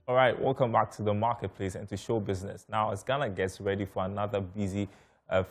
All right, welcome back to the marketplace and to show business. Now, as Ghana gets ready for another busy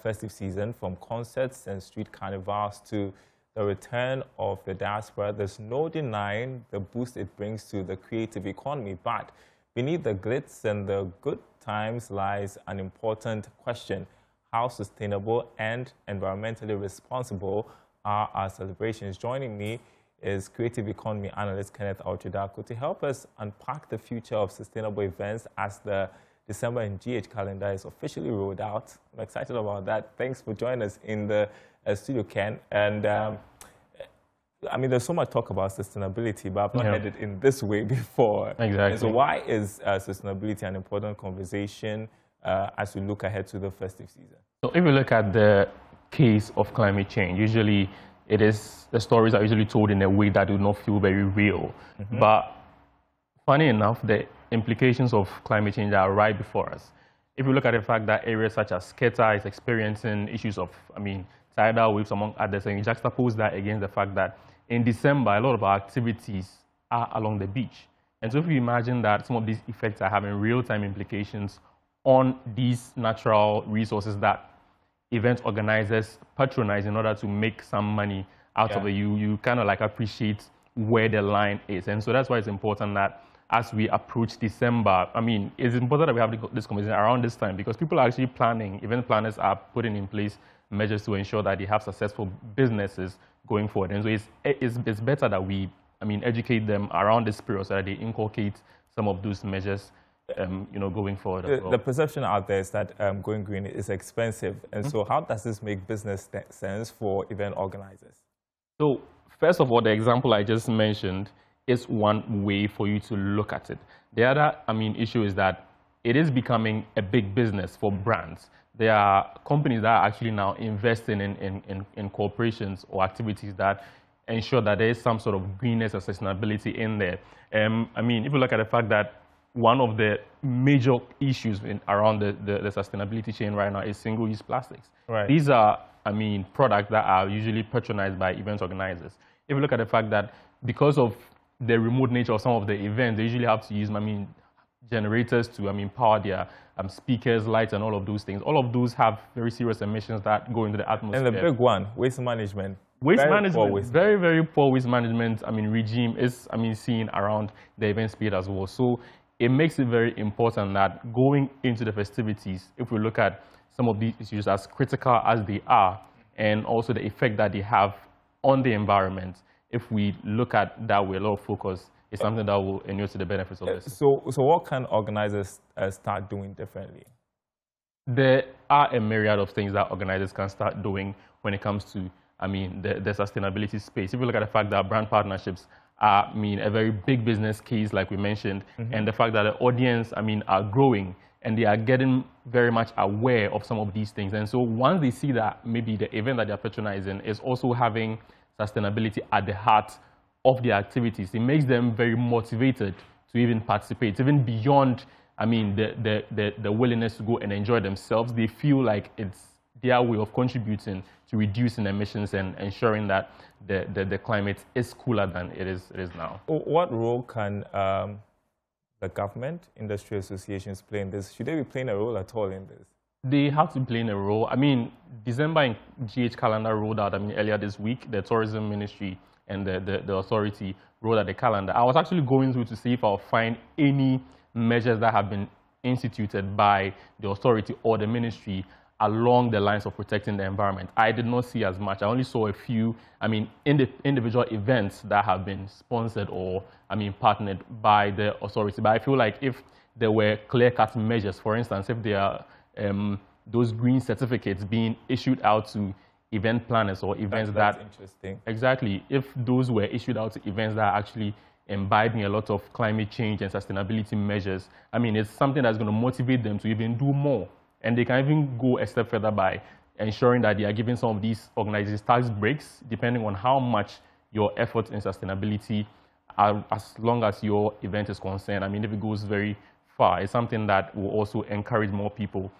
festive season, from concerts and street carnivals to the return of the diaspora, there's no denying the boost it brings to the creative economy. But beneath the glitz and the good times lies an important question: how sustainable and environmentally responsible are our celebrations? Joining me is creative economy analyst Kenneth Altridako to help us unpack the future of sustainable events as the December and GH calendar is officially rolled out. I'm excited about that. Thanks for joining us in the studio, Ken. And I mean, there's so much talk about sustainability, but I've not heard it in this way before. Exactly. And so why is sustainability an important conversation as we look ahead to the festive season? So if you look at the case of climate change, usually the stories are usually told in a way that do not feel very real. But funny enough, the implications of climate change are right before us. If you look at the fact that areas such as Sketa is experiencing issues of, tidal waves among others, and you juxtapose that against the fact that in December, a lot of our activities are along the beach. And so if you imagine that some of these effects are having real-time implications on these natural resources that event organizers patronize in order to make some money out of it, you kind of like appreciate where the line is. And so that's why it's important that as we approach December, it's important that we have this conversation around this time, because people are actually planning, event planners are putting in place measures to ensure that they have successful businesses going forward. And so it's better that we, educate them around this period so that they inculcate some of those measures going forward as well. The perception out there is that going green is expensive. And so how does this make business sense for event organizers? So first of all, the example I just mentioned is one way for you to look at it. The other, issue is that it is becoming a big business for brands. There are companies that are actually now investing in corporations or activities that ensure that there is some sort of greenness or sustainability in there. If you look at the fact that one of the major issues around the sustainability chain right now is single-use plastics. Right. These are, products that are usually patronized by event organizers. If you look at the fact that because of the remote nature of some of the events, they usually have to use, generators to, power their speakers, lights, and all of those things. All of those have very serious emissions that go into the atmosphere. And the big one, waste management. Very, very poor waste management, regime is, seen around the event space as well. So it makes it very important that going into the festivities, if we look at some of these issues as critical as they are, and also the effect that they have on the environment, if we look at that with a lot of focus, it's something that will inure to the benefits of this. So what can organizers start doing differently? There are a myriad of things that organizers can start doing when it comes to, the sustainability space. If you look at the fact that brand partnerships are, a very big business case, like we mentioned, and the fact that the audience, are growing and they are getting very much aware of some of these things. And so once they see that maybe the event that they're patronizing is also having sustainability at the heart of their activities, it makes them very motivated to even participate, even beyond, the willingness to go and enjoy themselves. They feel like it's their way of contributing to reducing emissions and ensuring that the climate is cooler than it is now. What role can the government, industry associations play in this? Should they be playing a role at all in this? They have to play a role. December and GH calendar rolled out, earlier this week. The tourism ministry and the authority rolled out the calendar. I was actually going through to see if I'll find any measures that have been instituted by the authority or the ministry along the lines of protecting the environment. I did not see as much. I only saw a few, individual events that have been sponsored or, partnered by the authority. But I feel like if there were clear-cut measures, for instance, if there are those green certificates being issued out to event planners or events that's interesting. Exactly. If those were issued out to events that are actually imbibing a lot of climate change and sustainability measures, it's something that's going to motivate them to even do more. And they can even go a step further by ensuring that they are giving some of these organizations tax breaks, depending on how much your efforts in sustainability are, as long as your event is concerned. If it goes very far, it's something that will also encourage more people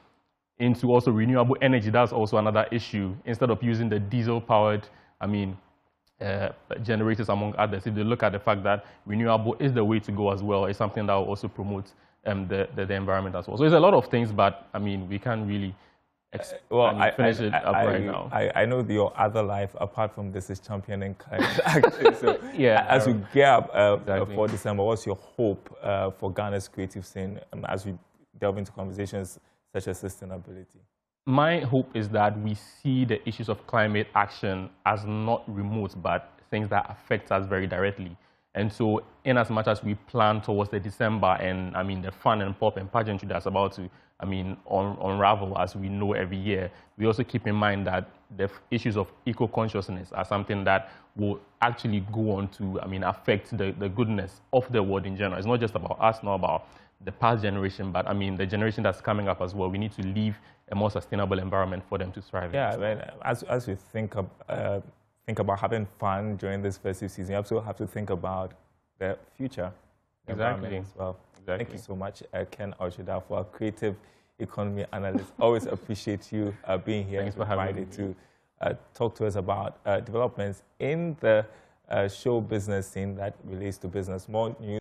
into also renewable energy. That's also another issue. Instead of using the diesel-powered, generators, among others, if they look at the fact that renewable is the way to go as well, it's something that will also promote the environment as well. So there's a lot of things, but I mean, we can't really finish it up right now. I know your other life, apart from this, is championing climate action. So yeah, as we gear up exactly. for December, what's your hope for Ghana's creative scene as we delve into conversations such as sustainability? My hope is that we see the issues of climate action as not remote, but things that affect us very directly. And so in as much as we plan towards the December and, I mean, the fun and pop and pageantry that's about to, I mean, unravel as we know every year, we also keep in mind that the issues of eco-consciousness are something that will actually go on to, I mean, affect the goodness of the world in general. It's not just about us, not about the past generation, but I mean, the generation that's coming up as well. We need to leave a more sustainable environment for them to thrive in. Yeah, I mean, as we think about having fun during this festive season, you also have to think about the future Exactly. as well. Exactly. Thank you so much, Ken Oshida, for our creative economy analyst. Always appreciate you being here. Thanks for having me. To talk to us about developments in the show business scene that relates to business. More news.